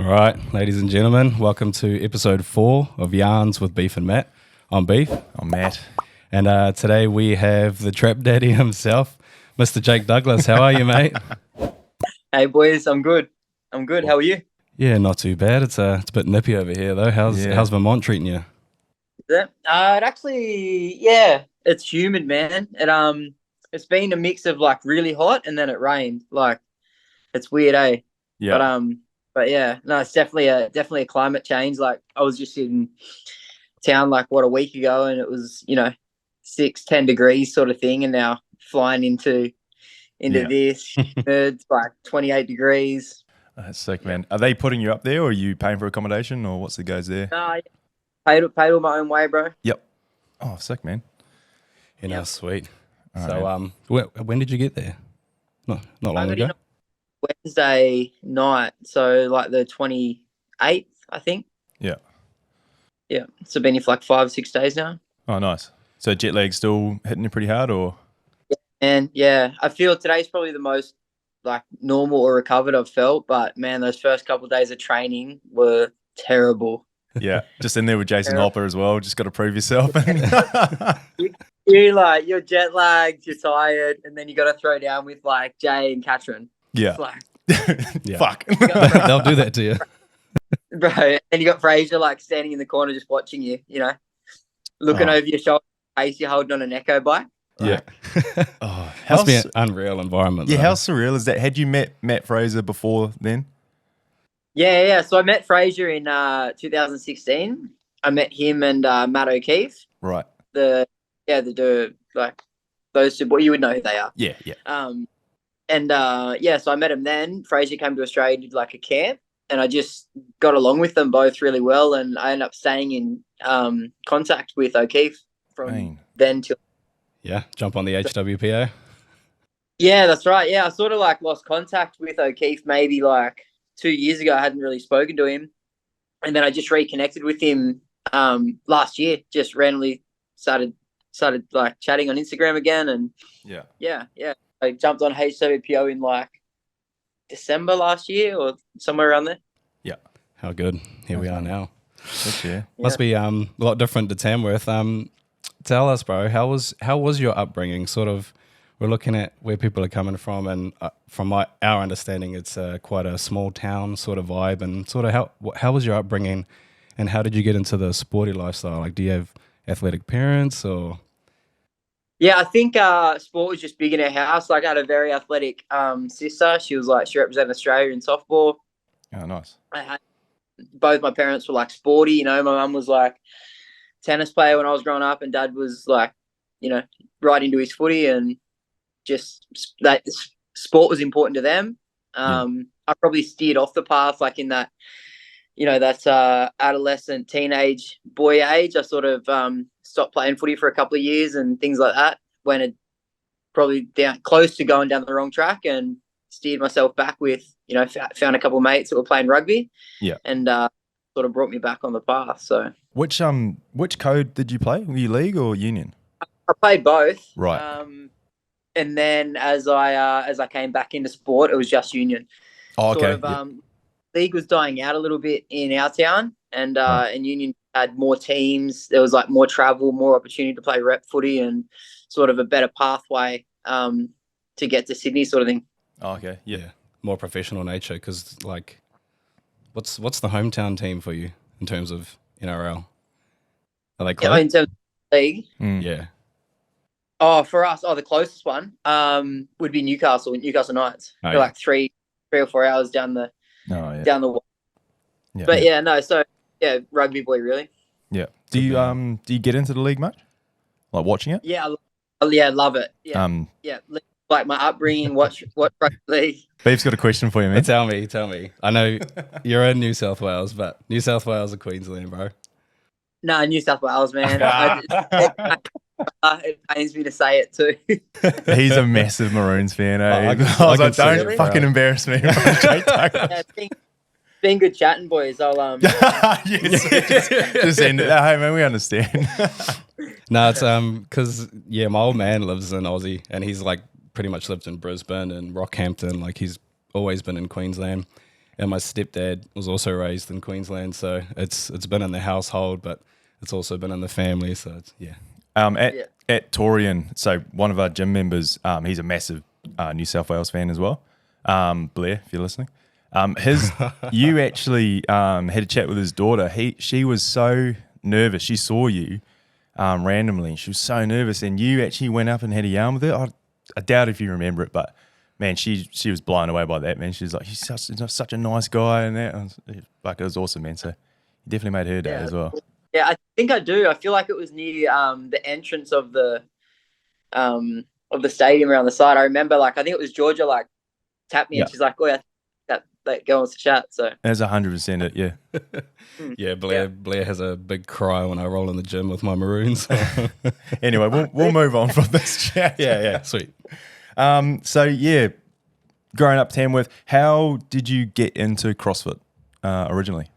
right, ladies and gentlemen, welcome to episode 4 of Yarns with Beef and Matt. I'm Beef. I'm Matt. And today we have the trap daddy himself, Mr. Jake Douglas. How are you, mate? Hey boys, I'm good. How are you? Yeah, not too bad. It's a bit nippy over here though. How's Vermont treating you? It actually, it's humid, man. It's been a mix of like really hot and then it rained. Like, it's weird, eh? Yeah. But yeah, no, it's definitely a climate change. Like, I was just in town like a week ago, and it was 6-10 degrees sort of thing, and now flying into this, it's like 28 degrees. That's sick, man. Are they putting you up there, or are you paying for accommodation, or what's the goes there? No, paid all my own way, bro. Yep. Oh, sick, man. Sweet. All So, when did you get there? Not long ago. Wednesday night, so like the 28th, I think. Yeah. Yeah. So been here for like 5-6 days now. Oh, nice. So jet lag still hitting you pretty hard, or? And yeah, I feel today's probably the most like normal or recovered I've felt, but man, those first couple of days of training were terrible. Yeah, just in there with Jason Hopper as well. Just got to prove yourself. You're jet lagged, you're tired, and then you got to throw down with like Jay and Katrin. Yeah. It's like, Fuck. They'll do that to you. Bro, and you got Fraser like standing in the corner just watching you, looking over your shoulder, face you're holding on an echo bike. Yeah. Must be an unreal environment. Yeah, though. how surreal is that? Had you met Matt Fraser before then? Yeah. So I met Fraser in 2016. I met him and Matt O'Keefe. Right. The like those two, but you would know who they are. Yeah. So I met him then. Fraser came to Australia, did like a camp, and I just got along with them both really well, and I ended up staying in contact with O'Keefe from then till. Yeah, jump on the HWPO. Yeah, that's right. Yeah, I sort of like lost contact with O'Keefe maybe like 2 years ago. I hadn't really spoken to him, and then I just reconnected with him last year. Just randomly started like chatting on Instagram again, and yeah. I jumped on HWPO in like December last year or somewhere around there. Yeah, how good. Here we are now. Yeah. Must be a lot different to Tamworth. Tell us, bro, how was your upbringing? Sort of, we're looking at where people are coming from, and from our understanding, it's quite a small town sort of vibe. And sort of how was your upbringing, and how did you get into the sporty lifestyle? Like, do you have athletic parents or? Yeah, I think sport was just big in our house. Like, I had a very athletic sister. She represented Australia in softball. Oh, nice. I had both my parents were like sporty. My mum was like tennis player when I was growing up, and dad was like, right into his footy, and just that sport was important to them. I probably steered off the path, like in that, that adolescent, teenage boy age. I sort of stopped playing footy for a couple of years and things like that, when it probably close to going down the wrong track, and steered myself back with, found a couple of mates that were playing rugby. Yeah. And sort of brought me back on the path. So which code did you play? Were you league or union? I played both. Right. And then as I came back into sport, it was just union. Oh, okay. League was dying out a little bit in our town, and union had more teams. There was like more travel, more opportunity to play rep footy, and sort of a better pathway to get to Sydney, sort of thing. Oh, okay. Yeah. More professional nature, because like, what's the hometown team for you in terms of NRL? Are they close? Yeah, in terms of league. Yeah. Oh, for us, the closest one would be Newcastle Knights. Oh, They're like 3 or 4 hours down the down the. Yeah. But so rugby boy, really. Yeah. Do you get into the league much? Like watching it? Yeah, love it. Yeah. Like my upbringing, watch rugby league. Beef's got a question for you, man. Tell me. I know you're in New South Wales, but New South Wales or Queensland, bro? No, New South Wales, man. It pains me to say it too. He's a massive Maroons fan, eh? I was like, don't really? fucking embarrass me. It's been good chatting, boys. I'll just end it. Hey, man, we understand. No, it's because my old man lives in Aussie, and he's like pretty much lived in Brisbane and Rockhampton. Like, he's always been in Queensland. And my stepdad was also raised in Queensland, so it's been in the household, but it's also been in the family. So it's, yeah. At Torian, so one of our gym members, he's a massive New South Wales fan as well. Blair, if you're listening, you actually had a chat with his daughter. She was so nervous. She saw you randomly. She was so nervous, and you actually went up and had a yarn with her. I doubt if you remember it, but man, she was blown away by that. Man, she's like, he's such a nice guy, and that. Like, it was awesome, man. So you definitely made her day as well. Yeah, I think I do. I feel like it was near the entrance of the stadium around the side. I remember, like, I think it was Georgia, like, tapped me and she's like, "Oh, yeah, that girl wants to chat." So that's 100% it. Yeah. Yeah, Blair has a big cry when I roll in the gym with my maroons. Anyway, we'll move on from this chat. Yeah, sweet. So yeah, growing up Tamworth, how did you get into CrossFit originally?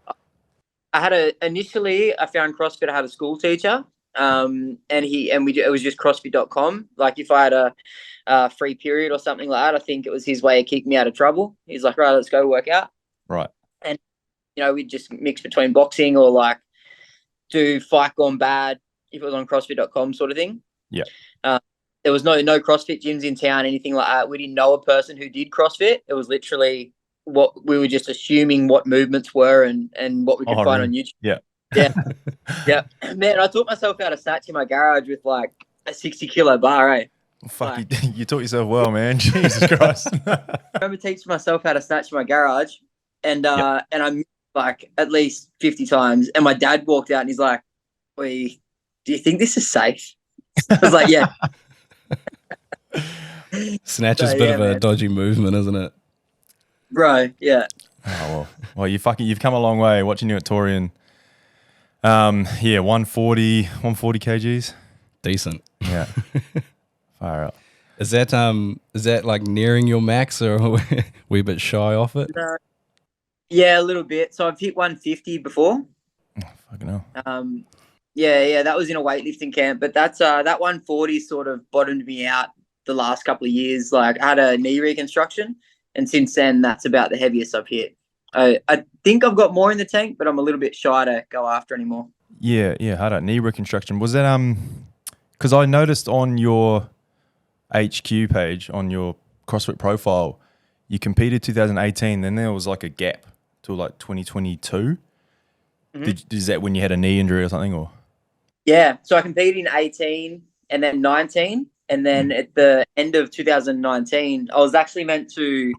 Initially I found CrossFit. I had a school teacher, it was just CrossFit.com. Like, if I had a free period or something like that, I think it was his way of keeping me out of trouble. He's like, "Right, let's go work out." Right. And we'd just mix between boxing or like do Fight Gone Bad if it was on CrossFit.com sort of thing. Yeah. There was no CrossFit gyms in town, anything like that. We didn't know a person who did CrossFit. It was literally what we were just assuming what movements were and what we could find on YouTube. Yeah. Yeah. Man, I taught myself how to snatch in my garage with like a 60-kilo bar, eh? Fuck, you taught yourself well, man. Jesus Christ. I remember teaching myself how to snatch in my garage, and I missed like at least 50 times. And my dad walked out and he's like, "Wait, do you think this is safe?" I was like, "Yeah." Snatch is a bit of a dodgy movement, isn't it? Bro, yeah. Oh, well, you've come a long way watching you at Torian. 140 kgs. Decent. Yeah. Fire up. Is that like nearing your max, or are we a bit shy off it? Yeah, a little bit. So I've hit 150 before. Oh, fucking hell. Yeah, that was in a weightlifting camp, but that's that 140 sort of bottomed me out the last couple of years. Like, I had a knee reconstruction, and since then that's about the heaviest I've hit. I think I've got more in the tank, but I'm a little bit shy to go after anymore. Yeah, hard out knee reconstruction. Was that because I noticed on your HQ page on your CrossFit profile, you competed 2018, then there was like a gap till like 2022. Mm-hmm. Is that when you had a knee injury or something, or? Yeah, so I competed in 18 and then 19, and then at the end of 2019, I was actually meant to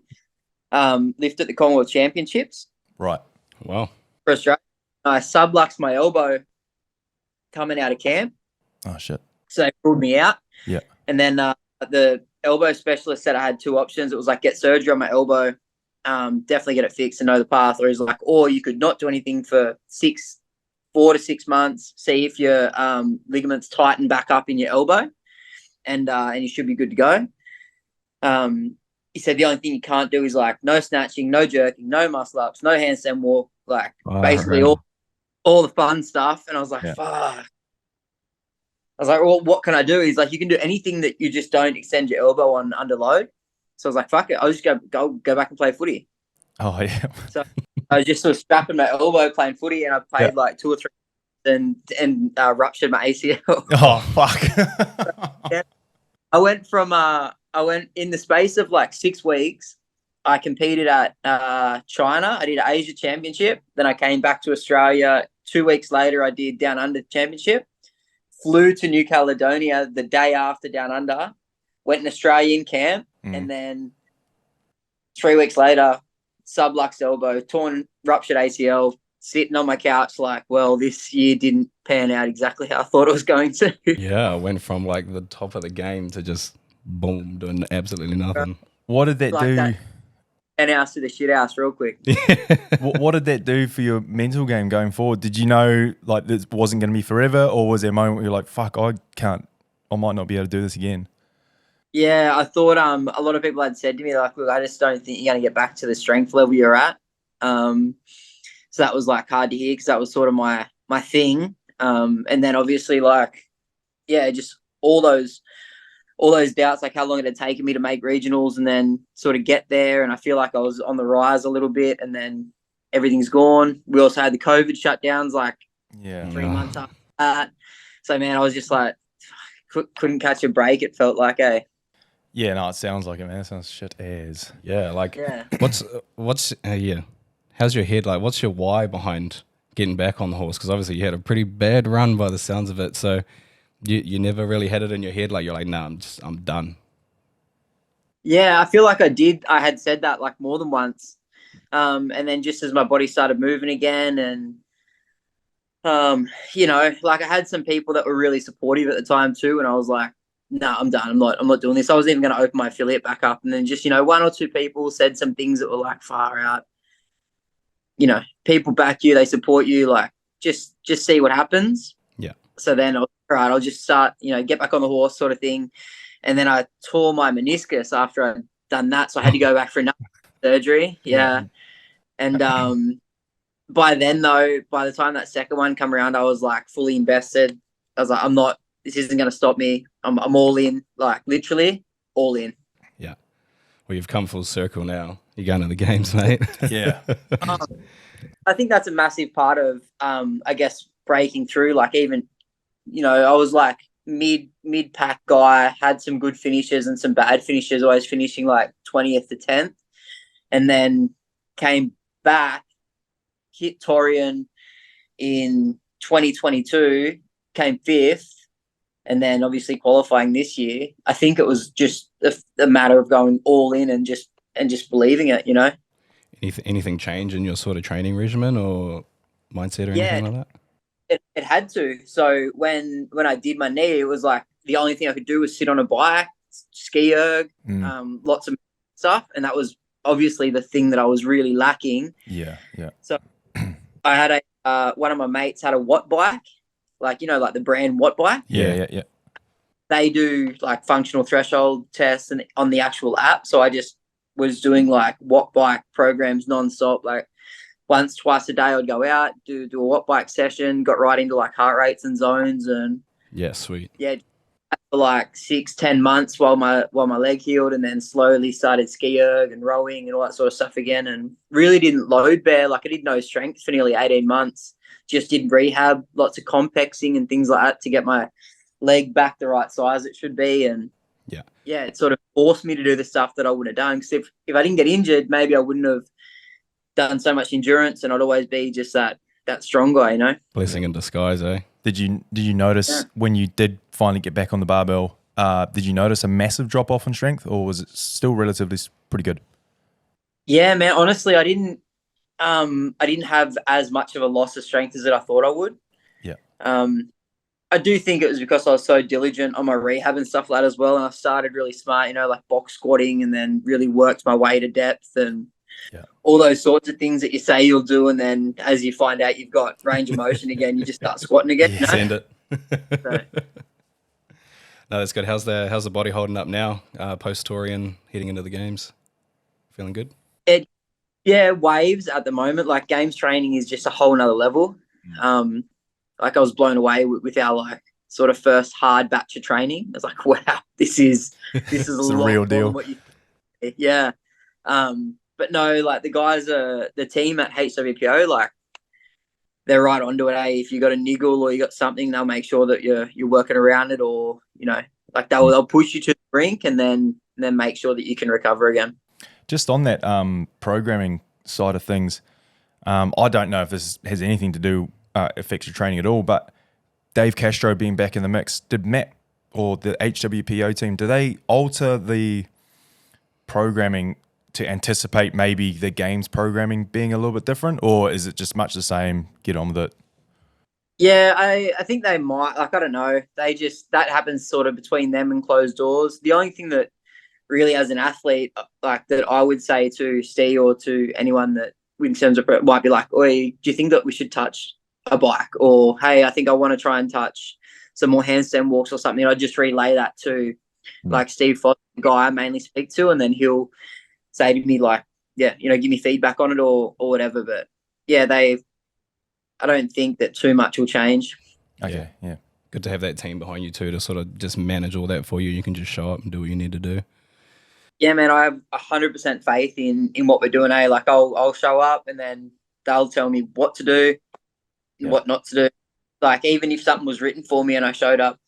lift at the Commonwealth Championships. Right. Wow. For Australia. I subluxed my elbow coming out of camp. Oh, shit. So they ruled me out. Yeah. And then the elbow specialist said I had two options. It was like, get surgery on my elbow, definitely get it fixed and know the path. Or he's like, or you could not do anything for 4 to 6 months, see if your ligaments tighten back up in your elbow, and you should be good to go. He said the only thing you can't do is like no snatching, no jerking, no muscle ups, no handstand walk, like basically all the fun stuff. And I was like, fuck. I was like, well, what can I do? He's like, you can do anything that you just don't extend your elbow on under load. So I was like, fuck it, I'll just go back and play footy. Oh yeah. So I was just sort of strapping my elbow playing footy, and I played like 2 or 3 and ruptured my ACL. Oh fuck. Yeah. I went in the space of like 6 weeks. I competed at China. I did an Asia Championship. Then I came back to Australia. 2 weeks later, I did Down Under Championship. Flew to New Caledonia the day after Down Under. Went in Australian camp. And then 3 weeks later, subluxed elbow, ruptured ACL, sitting on my couch like, well, this year didn't pan out exactly how I thought it was going to. Yeah, I went from like the top of the game to just boom, doing absolutely nothing. What did that do? That 10 hours to the shit house real quick. What did that do for your mental game going forward? Did you know like this wasn't going to be forever, or was there a moment where you're like, fuck, I might not be able to do this again? Yeah, I thought a lot of people had said to me, like, look, I just don't think you're going to get back to the strength level you're at. So that was like hard to hear, because that was sort of my thing. And then obviously, like, yeah, just all those all those doubts, like how long it had taken me to make regionals and then sort of get there. And I feel like I was on the rise a little bit, and then everything's gone. We also had the COVID shutdowns, like 3 months after that. So, man, I was just like, couldn't catch a break. It felt like Yeah, no, it sounds like it, man. It sounds shit as. Yeah, like what's how's your head like? What's your why behind getting back on the horse? Because obviously you had a pretty bad run by the sounds of it. So you never really had it in your head, like you're like, nah, I'm done. Yeah, I feel like I did. I had said that like more than once. And then just as my body started moving again, and you know, like I had some people that were really supportive at the time too, and I was like, no, I'm done. I'm not doing this. I was even going to open my affiliate back up, and then just, you know, 1 or 2 people said some things that were like, far out. You know, people back you, they support you, like just see what happens. Yeah. So then I was, all right, I'll just start, you know, get back on the horse sort of thing. And then I tore my meniscus after I'd done that. So I had to go back for another surgery. Yeah. And by then, though, by the time that second one come around, I was like fully invested. I was like, this isn't going to stop me. I'm all in, like literally all in. Yeah. Well, you've come full circle now. You're going to the games, mate. Yeah. I think that's a massive part of, I guess, breaking through. Like even, you know, I was like mid pack guy, had some good finishes and some bad finishes, always finishing like 20th to 10th, and then came back, hit Torian in 2022, came 5th, and then obviously qualifying this year. I think it was just a matter of going all in and just believing it, you know. Anything change in your sort of training regimen or mindset or anything like that? It had to. So when I did my knee, it was like the only thing I could do was sit on a bike, ski erg, lots of stuff, and that was obviously the thing that I was really lacking. Yeah. So I had one of my mates had a Watt bike, like, you know, like the brand Watt bike. Yeah. They do like functional threshold tests and on the actual app. So I just was doing like Watt bike programs nonstop, like once, twice a day. I'd go out, do a Watt bike session, got right into like heart rates and zones, and yeah, sweet. Yeah, for like 6-10 months while my leg healed, and then slowly started ski erg and rowing and all that sort of stuff again, and really didn't load bear. Like I did no strength for nearly 18 months. Just did rehab, lots of complexing and things like that to get my leg back the right size it should be. And yeah, it sort of forced me to do the stuff that I wouldn't have done. Because if I didn't get injured, maybe I wouldn't have done so much endurance, and I'd always be just that strong guy, you know. Blessing in disguise, eh? Did you notice when you did finally get back on the barbell, did you notice a massive drop off in strength, or was it still relatively pretty good? Yeah, man, honestly, I didn't have as much of a loss of strength as I thought I would. Yeah. I do think it was because I was so diligent on my rehab and stuff like that as well. And I started really smart, you know, like box squatting, and then really worked my way to depth and all those sorts of things that you say you'll do. And then as you find out you've got range of motion again, you just start squatting again. You know? Send it. No, that's good. How's the body holding up now, post-Torian, heading into the games? Feeling good? Waves at the moment. Like games training is just a whole nother level. Like I was blown away with our like sort of first hard batch of training. I was like, wow, this is a lot real more deal. than what you think. Yeah. But no, like the guys the team at HWPO, like they're right onto it. If you got a niggle or you got something, they'll make sure that you're working around it, or, you know, like they'll push you to the brink and then make sure that you can recover again. Just on that programming side of things, I don't know if this has anything to do affects your training at all, but Dave Castro being back in the mix, did Matt or the HWPO team, do they alter the programming to anticipate maybe the games programming being a little bit different, or is it just much the same, get on with it? Yeah, I think they might. Like, I don't know. That happens sort of between them and closed doors. The only thing that really, as an athlete, like that I would say to Steve or to anyone that in terms of might be like, oi, do you think that we should touch a bike? Or, hey, I think I want to try and touch some more handstand walks or something. I'd just relay that to like Steve Foster, the guy I mainly speak to, and then he'll say to me like, yeah, you know, give me feedback on it or whatever. But yeah, I don't think that too much will change. Okay, yeah. good to have that team behind you too to sort of just manage all that for you. You can just show up and do what you need to do. Yeah, man, I have 100% faith in what we're doing. Like I'll show up and then they'll tell me what to do and what not to do. Like even if something was written for me and I showed up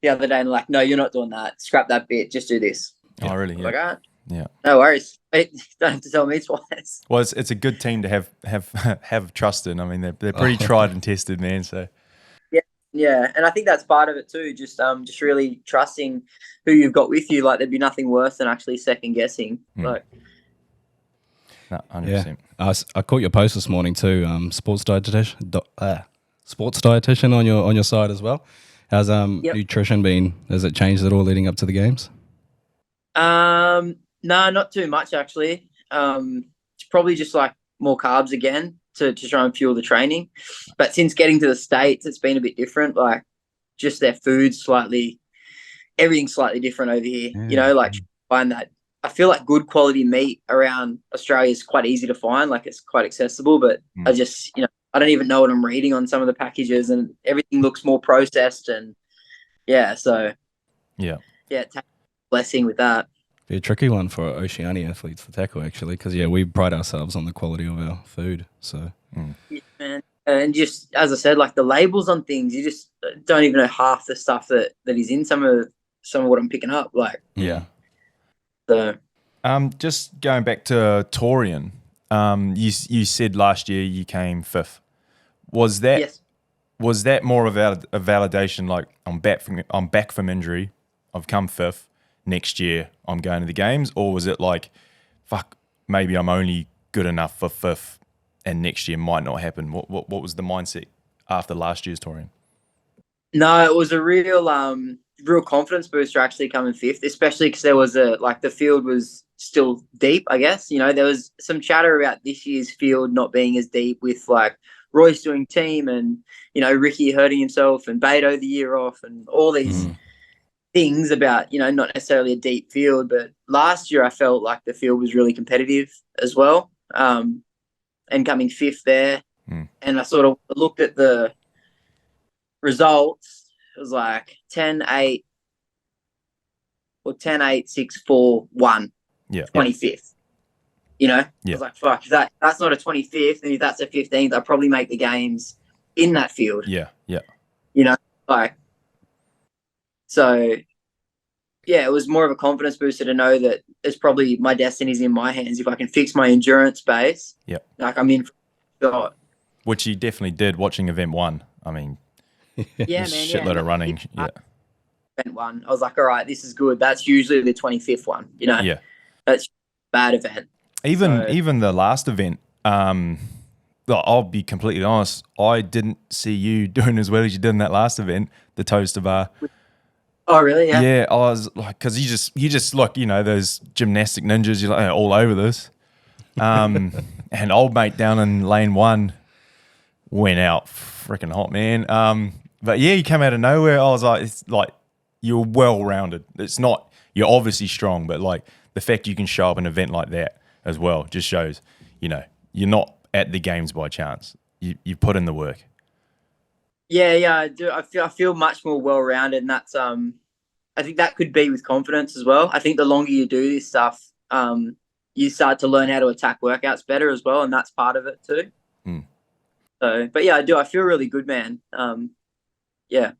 the other day and like, no, you're not doing that. Scrap that bit. Just do this. Oh, really? I'm like, all right. Yeah. No worries. You don't have to tell me twice. Well, it's a good team to have trust in. I mean, they're pretty tried and tested, man. So yeah, and I think that's part of it too. Just really trusting who you've got with you. Like there'd be nothing worse than actually second guessing. Like, no, 100%. Yeah, I caught your post this morning too. Sports dietitian on your side as well. How's nutrition been? Has it changed at all leading up to the games? No, not too much actually. It's probably just like more carbs again to try and fuel the training. But since getting to the States, it's been a bit different. Like just their food's everything's slightly different over here. You know, like find that. I feel like good quality meat around Australia is quite easy to find. Like it's quite accessible, but I just, I don't even know what I'm reading on some of the packages and everything looks more processed and so take a blessing with that. Be a tricky one for Oceania athletes to tackle actually, because we pride ourselves on the quality of our food. So yeah, man. And just as I said, like the labels on things, you just don't even know half the stuff that is in some of what I'm picking up. Like so. Just going back to Torian, you said last year you came 5th. Was that more of a validation? Like I'm back from injury, I've come 5th. Next year I'm going to the games, or was it like, fuck, maybe I'm only good enough for 5th, and next year might not happen? What was the mindset after last year's Torian? No, it was a real confidence booster actually coming 5th, especially because there was the field was still deep. I guess there was some chatter about this year's field not being as deep with like Royce doing team and Ricky hurting himself and Beto the year off and all these. Things about, not necessarily a deep field, but last year I felt like the field was really competitive as well. And coming 5th there, and I sort of looked at the results. It was like 10-8 or 10-8, 6, 4, 1, 25th. I was like, fuck, if that's not a 25th, and if that's a 15th, I'll probably make the games in that field. So, it was more of a confidence booster to know that it's probably my destiny's in my hands. If I can fix my endurance base, like I'm in for sure. Which you definitely did watching event 1. I mean, shitload of running. Event 1, I was like, all right, this is good. That's usually the 25th one, That's a bad event. Even the last event, I'll be completely honest, I didn't see you doing as well as you did in that last event, the toaster bar. Oh, really? Yeah. Yeah, I was like, because you just like, those gymnastic ninjas, you're like all over this. And old mate down in lane 1 went out freaking hot, man. But yeah, you came out of nowhere. I was like, it's like, you're well-rounded. It's not, you're obviously strong, but like the fact you can show up an event like that as well just shows, you're not at the games by chance. You put in the work. Yeah, I do. I feel much more well-rounded, and that's I think that could be with confidence as well. I think the longer you do this stuff, you start to learn how to attack workouts better as well, and that's part of it too. So, but yeah, I do. I feel really good, man. Yeah,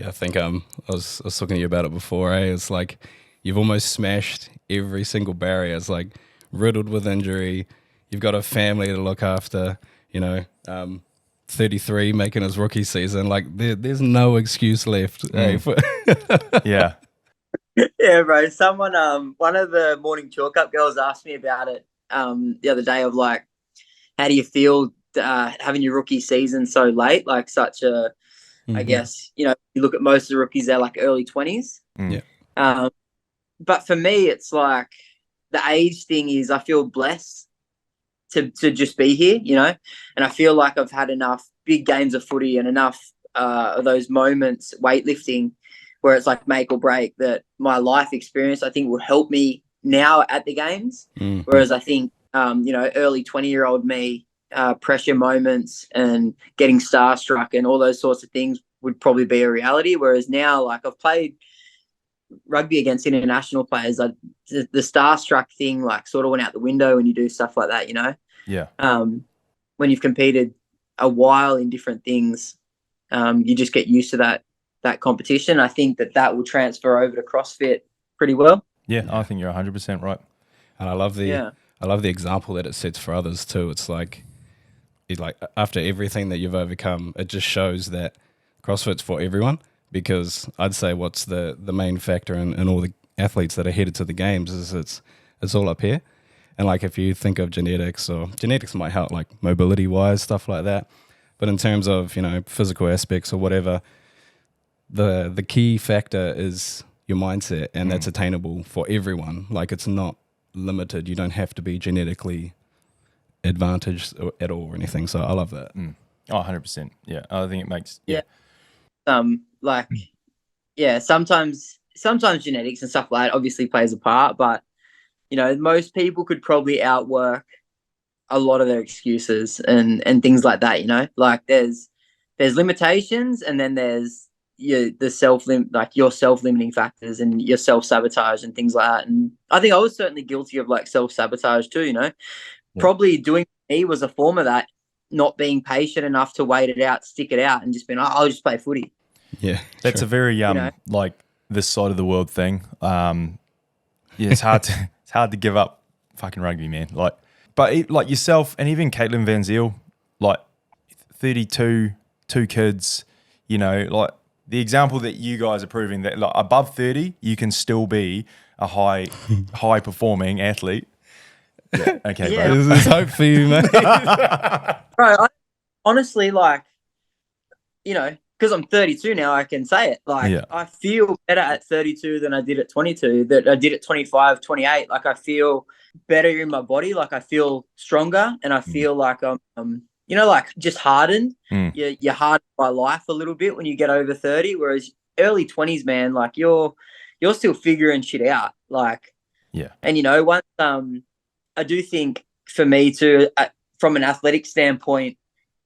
I think I was talking to you about it before. It's like you've almost smashed every single barrier. It's like riddled with injury. You've got a family to look after. 33 making his rookie season, like there's no excuse left. Yeah bro, someone one of the morning chalk up girls asked me about it the other day of like, how do you feel having your rookie season so late, like such a I guess you look at most of the rookies, they're like early 20s. But for me it's like the age thing is I feel blessed to just be here, and I feel like I've had enough big games of footy and enough of those moments weightlifting where it's like make or break, that my life experience I think will help me now at the games. Whereas I think early 20-year-old me, pressure moments and getting starstruck and all those sorts of things would probably be a reality. Whereas now, like I've played rugby against international players, the starstruck thing like sort of went out the window when you do stuff like that, you know? Yeah. When you've competed a while in different things, you just get used to that competition. I think that will transfer over to CrossFit pretty well. Yeah, I think you're 100% right. And I love the example that it sets for others too. It's like after everything that you've overcome, it just shows that CrossFit's for everyone. Because I'd say what's the main factor in all the athletes that are headed to the games is it's all up here. And like if you think of genetics might help like mobility wise, stuff like that. But in terms of, you know, physical aspects or whatever, the key factor is your mindset, and that's attainable for everyone. Like it's not limited. You don't have to be genetically advantaged at all or anything. So I love that. Oh, 100%. Yeah. I think it makes sometimes genetics and stuff like that obviously plays a part, but you know, most people could probably outwork a lot of their excuses and things like that, you know? Like there's limitations, and then there's your self-limiting factors and your self-sabotage and things like that. And I think I was certainly guilty of like self-sabotage too, you know? Yeah. Probably doing me was a form of that, not being patient enough to wait it out, stick it out, and just being, I'll just play footy. Yeah. That's a very like this side of the world thing. It's hard to give up fucking rugby, man. Like, but like yourself and even Caitlin Van Zyl, like 32, 2 kids, you know, like the example that you guys are proving that like above 30, you can still be a high performing athlete. Yeah. Okay, yeah. Bro. There's hope for you, mate. Bro, honestly, like, you know, because I'm 32 now, I can say it. Like, I feel better at 32 than I did at 22, that I did at 25, 28. Like, I feel better in my body. Like, I feel stronger, and I feel like I'm you know, like just hardened. You're hardened by life a little bit when you get over 30, whereas early 20s, man, like you're still figuring shit out. Like, and you know, once I do think for me too, from an athletic standpoint,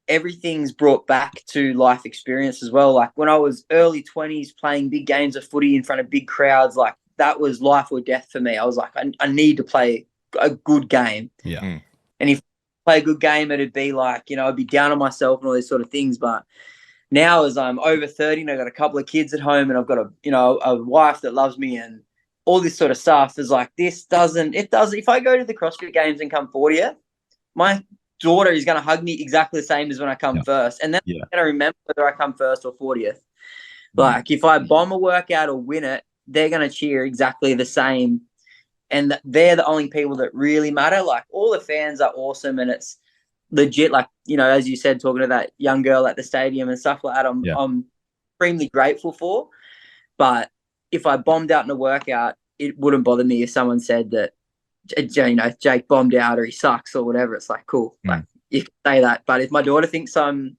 everything's brought back to life experience as well. Like when I was early 20s playing big games of footy in front of big crowds, like that was life or death for me. I was like, I need to play a good game. Yeah. And if I play a good game, it'd be like, you know, I'd be down on myself and all these sort of things. But now as I'm over 30 and I've got a couple of kids at home and I've got a wife that loves me and all this sort of stuff is like, if I go to the CrossFit Games and come 40th, my daughter is going to hug me exactly the same as when I come first. And then I'm going to remember whether I come first or 40th. Like if I bomb a workout or win it, they're going to cheer exactly the same. And they're the only people that really matter. Like all the fans are awesome, and it's legit. Like, you know, as you said, talking to that young girl at the stadium and stuff like that, I'm extremely grateful for. But if I bombed out in a workout, it wouldn't bother me if someone said that, you know, Jake bombed out or he sucks or whatever. It's like, cool. Like you can say that. But if my daughter thinks I'm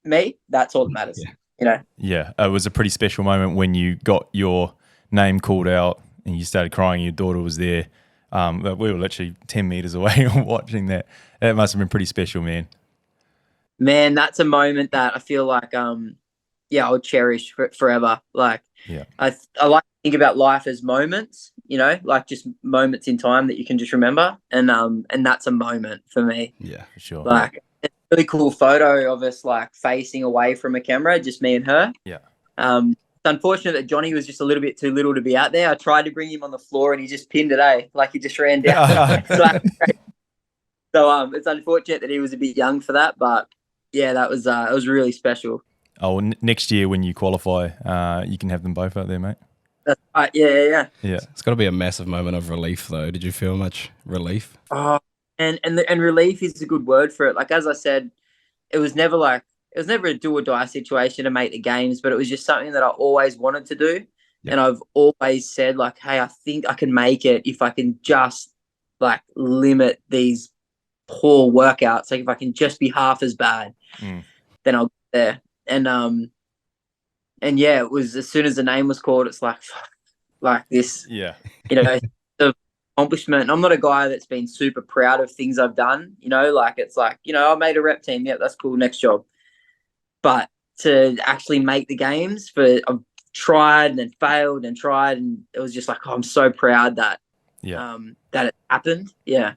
me, that's all that matters. You know? Yeah. It was a pretty special moment when you got your name called out and you started crying. Your daughter was there. We were literally 10 meters away watching that. That must have been pretty special, man. Man, that's a moment that I feel like, I'll cherish forever. Like, I like to think about life as moments, you know, like just moments in time that you can just remember. And that's a moment for me. Yeah, for sure. Like, it's a really cool photo of us like facing away from a camera, just me and her. Yeah. It's unfortunate that Johnny was just a little bit too little to be out there. I tried to bring him on the floor and he just pinned it, like he just ran down. So it's unfortunate that he was a bit young for that, but yeah, that was it was really special. Oh, next year when you qualify, you can have them both out there, mate. That's right. Yeah. It's got to be a massive moment of relief, though. Did you feel much relief? Oh, and relief is a good word for it. Like as I said, it was never a do or die situation to make the games, but it was just something that I always wanted to do. Yep. And I've always said like, hey, I think I can make it if I can just like limit these poor workouts. Like if I can just be half as bad, then I'll get there. And yeah, it was as soon as the name was called, it's like, fuck, like this, you know, the accomplishment. I'm not a guy that's been super proud of things I've done, you know, like it's like, you know, I made a rep team. Yeah, that's cool. Next job. But to actually make the games. I've tried and then failed and tried, and it was just like, oh, I'm so proud that that it happened. Yeah,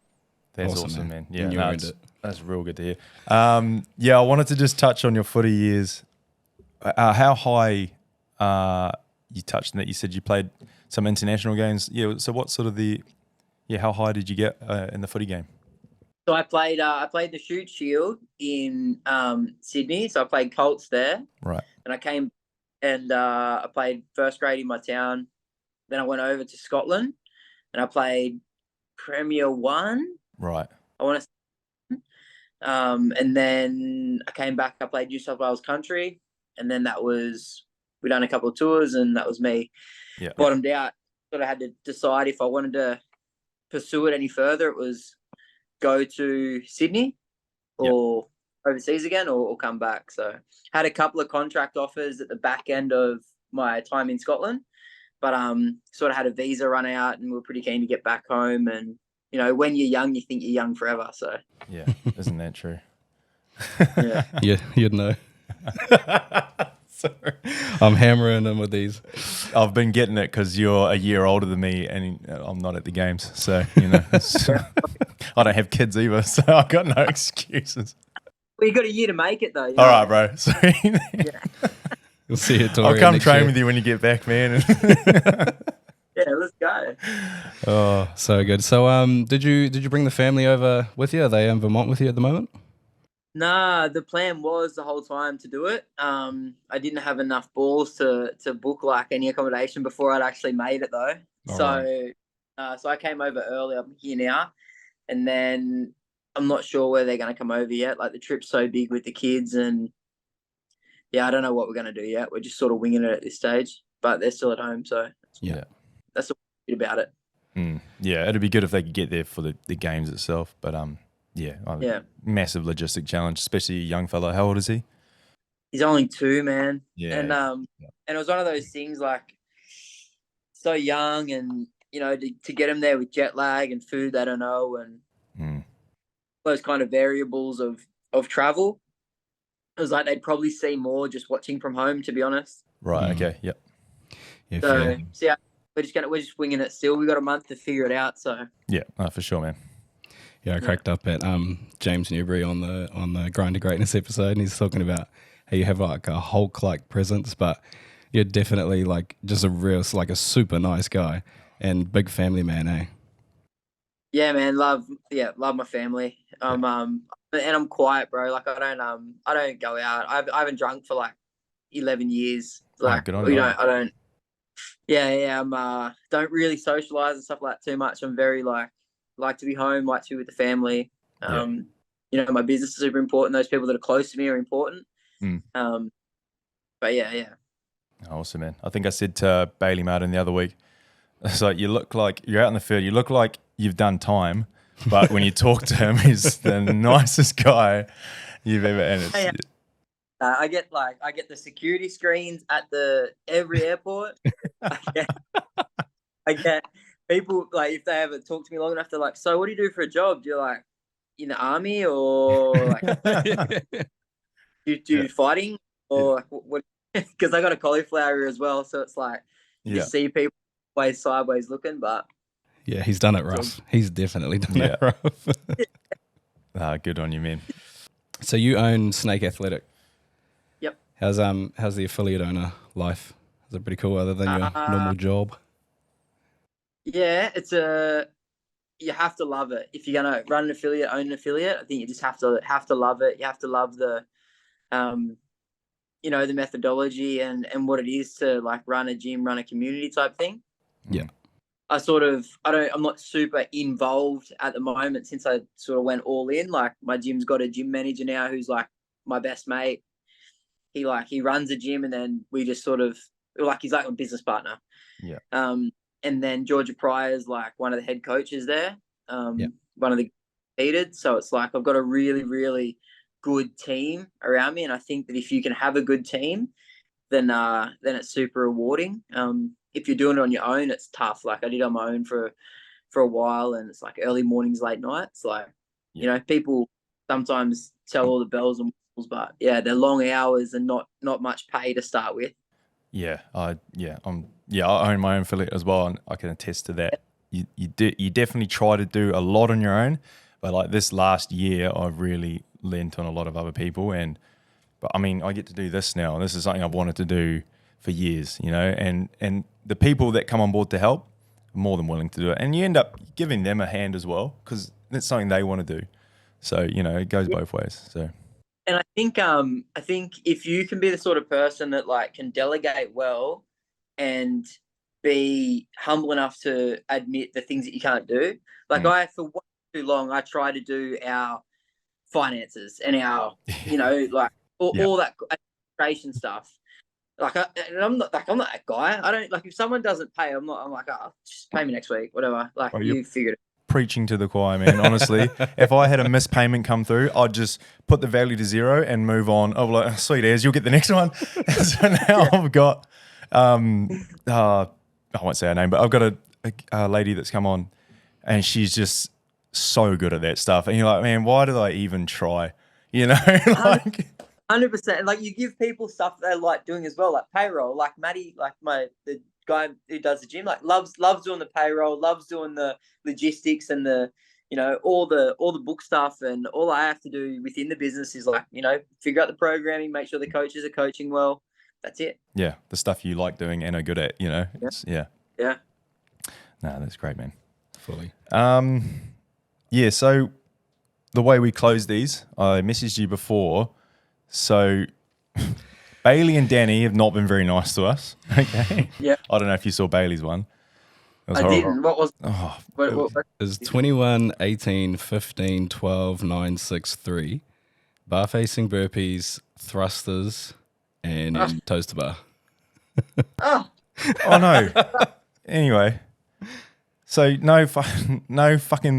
that's awesome, man. Yeah, and you earned it. That's real good to hear. Yeah, I wanted to just touch on your footy years. How high you touched on that? You said you played some international games. Yeah. So what sort of how high did you get in the footy game? So I played the Shoot Shield in Sydney. So I played Colts there. Right. And I came and I played first grade in my town. Then I went over to Scotland and I played Premier 1. Right. I want to. And then I came back. I played New South Wales Country, and then we done a couple of tours, and that was me. Yeah. Bottomed out. Sort of had to decide if I wanted to pursue it any further. It was go to Sydney or overseas again, or come back. So had a couple of contract offers at the back end of my time in Scotland, but sort of had a visa run out, and we were pretty keen to get back home. And you know, when you're young, you think you're young forever. So yeah, isn't that true? Yeah, you'd know. Sorry, I'm hammering them with these. I've been getting it because you're a year older than me, and I'm not at the games, so you know. I don't have kids either, so I've got no excuses. Well, you got a year to make it, though. All right, bro. Sorry. You'll see it. I'll come train with you when you get back, man. Yeah, let's go. Oh, so good. So, did you bring the family over with you? Are they in Vermont with you at the moment? Nah, the plan was the whole time to do it. I didn't have enough balls to book like any accommodation before I'd actually made it though. So I came over early. I'm here now, and then I'm not sure where they're going to come over yet. Like the trip's so big with the kids, and yeah, I don't know what we're going to do yet. We're just sort of winging it at this stage, but they're still at home, so yeah, that's a bit about it. Yeah, it'd be good if they could get there for the games itself, but massive logistic challenge, especially a young fella. How old is he? He's only 2, man. Yeah. And it was one of those things like so young, and you know, to get him there with jet lag and food they don't know, and those kind of variables of travel. It was like they'd probably see more just watching from home, to be honest. Right. Okay. Yep. Yeah, so yeah, we're just winging it still. We got a month to figure it out. So yeah, for sure, man. Yeah, I cracked up at James Newbury on the Grind to Greatness episode, and he's talking about how you have like a Hulk-like presence, but you're definitely like just a real, like a super nice guy and big family man, eh? Yeah, man, love my family. And I'm quiet, bro. Like I don't go out. I haven't drunk for like 11 years. Like good on you. I don't. Yeah. I'm don't really socialize and stuff like that too much. I'm very like to be home, like to be with the family. You know, my business is super important. Those people that are close to me are important. But yeah. Awesome, man. I think I said to Bailey Martin the other week, it's like you look like you're out in the field. You look like you've done time, but when you talk to him, he's the nicest guy you've ever. And I get the security screens at every airport. I get people like if they ever talk to me long enough, they're like, "So what do you do for a job? Do you like in the army or like do you fighting or like, what?" Because I got a cauliflower ear as well, so it's like you just see people always sideways looking, but yeah, he's done it rough. He's definitely done it rough. Good on you, man. So you own Snake Athletic. Yep. How's the affiliate owner life? Is it pretty cool other than your normal job? Yeah, you have to love it. If you're gonna run an affiliate, own an affiliate, I think you just have to love it. You have to love the you know, the methodology and what it is to like run a gym, run a community type thing. Yeah. I'm not super involved at the moment since I sort of went all in. Like my gym's got a gym manager now who's like my best mate. He runs a gym, and then we just sort of like he's like my business partner. Yeah. And then Georgia Pryor's like one of the head coaches there. One of the competed. So it's like I've got a really, really good team around me, and I think that if you can have a good team, then it's super rewarding. If you're doing it on your own, it's tough. Like I did on my own for a while, and it's like early mornings, late nights. Like you know, people sometimes tell all the bells and whistles but yeah, they're long hours and not much pay to start with. I own my own affiliate as well, and I can attest to that. You definitely try to do a lot on your own, but like this last year, I've really lent on a lot of other people, but I mean, I get to do this now. This is something I've wanted to do for years, you know, and the people that come on board to help are more than willing to do it, and you end up giving them a hand as well because it's something they want to do. So you know, it goes both ways. So. And I think if you can be the sort of person that like can delegate well and be humble enough to admit the things that you can't do. Like for way too long, I try to do our finances and our, you know, like all that administration stuff. Like I'm not that guy. I don't like if someone doesn't pay, I'm like, oh, just pay me next week, whatever. Like you figured it. Preaching to the choir, man. Honestly, if I had a missed payment come through, I'd just put the value to 0 and move on. I'm like, sweet as, you'll get the next one. So now I've got, I won't say her name, but I've got a lady that's come on, and she's just so good at that stuff. And you're like, man, why did I even try? You know, like 100%. Like you give people stuff they like doing as well, like payroll. Like Maddie, like the guy who does the gym, like loves doing the payroll, loves doing the logistics and the, you know, all the book stuff. And all I have to do within the business is like, you know, figure out the programming, make sure the coaches are coaching well. That's it. Yeah, the stuff you like doing and are good at, you know. Yeah. No, that's great, man. Fully. Yeah, so the way we close these, I messaged you before. So Bailey and Danny have not been very nice to us. Okay. Yeah. I don't know if you saw Bailey's one. It was I horrible. didn't. What was It was 21, 18, 15, 12, 9, 6, 3. Bar facing burpees, thrusters, and toes to bar. Oh no. Anyway. So no fucking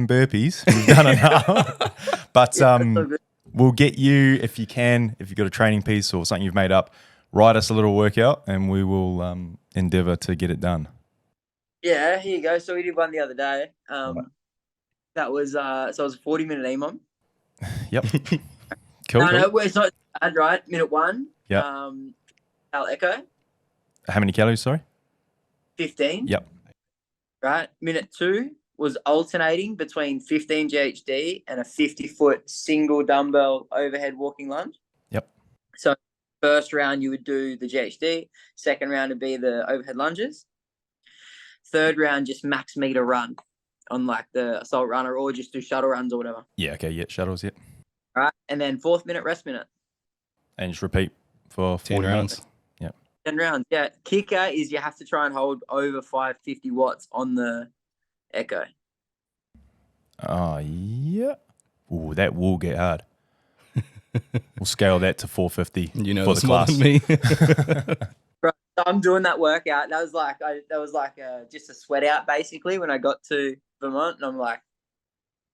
burpees. We've done enough. But we'll get you, if you can, if you've got a training piece or something you've made up, write us a little workout and we will endeavour to get it done. Yeah, here you go. So we did one the other day. That was so it was a 40-minute EMOM. Yep. Cool. No, it's not bad, right? Minute 1. Yeah. Al Echo. How many calories, sorry? 15. Yep. Right. Minute 2 was alternating between 15 GHD and a 50-foot single dumbbell overhead walking lunge. Yep. So first round you would do the GHD. Second round would be the overhead lunges. Third round, just max meter run on like the assault runner or just do shuttle runs or whatever. Yeah, okay, yeah, shuttles, yeah. Right. And then 4th minute, rest minute. And just repeat for 10 rounds. Yeah. 10 rounds, yeah. Kicker is you have to try and hold over 550 watts on the Echo. Yeah. Ooh, that will get hard. We'll scale that to 450 You know, for the class. Me. Right. So I'm doing that workout. That was like just a sweat out basically when I got to Vermont, and I'm like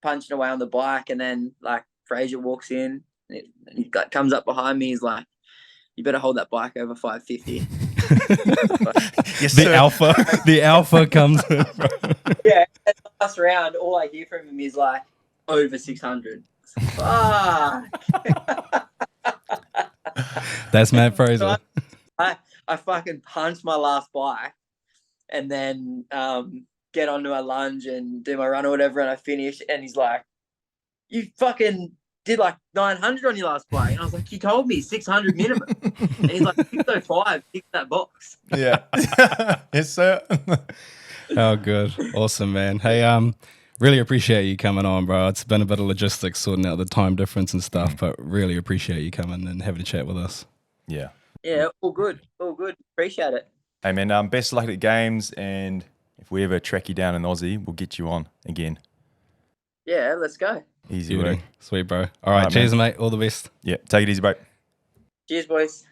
punching away on the bike, and then like Fraser walks in and he comes up behind me. He's like, "You better hold that bike over 550." Yes, the alpha comes in. Yeah, at the last round, all I hear from him is like over 600. Fuck. That's Matt Fraser. I fucking punch my last bike and then get onto a lunge and do my run or whatever, and I finish, and he's like, "You fucking did like 900 on your last bike." And I was like, "You told me 600 minimum." And he's like, "605, tick that box." Yeah. Yes, sir. Oh, good. Awesome, man. Hey, really appreciate you coming on, bro. It's been a bit of logistics sorting out the time difference and stuff, but really appreciate you coming and having a chat with us. Yeah. Yeah, all good. Appreciate it. Hey, man, best of luck at the games, and if we ever track you down in Aussie, we'll get you on again. Yeah, let's go. Easy work. Sweet, bro. All right, cheers, mate. All the best. Yeah, take it easy, bro. Cheers, boys.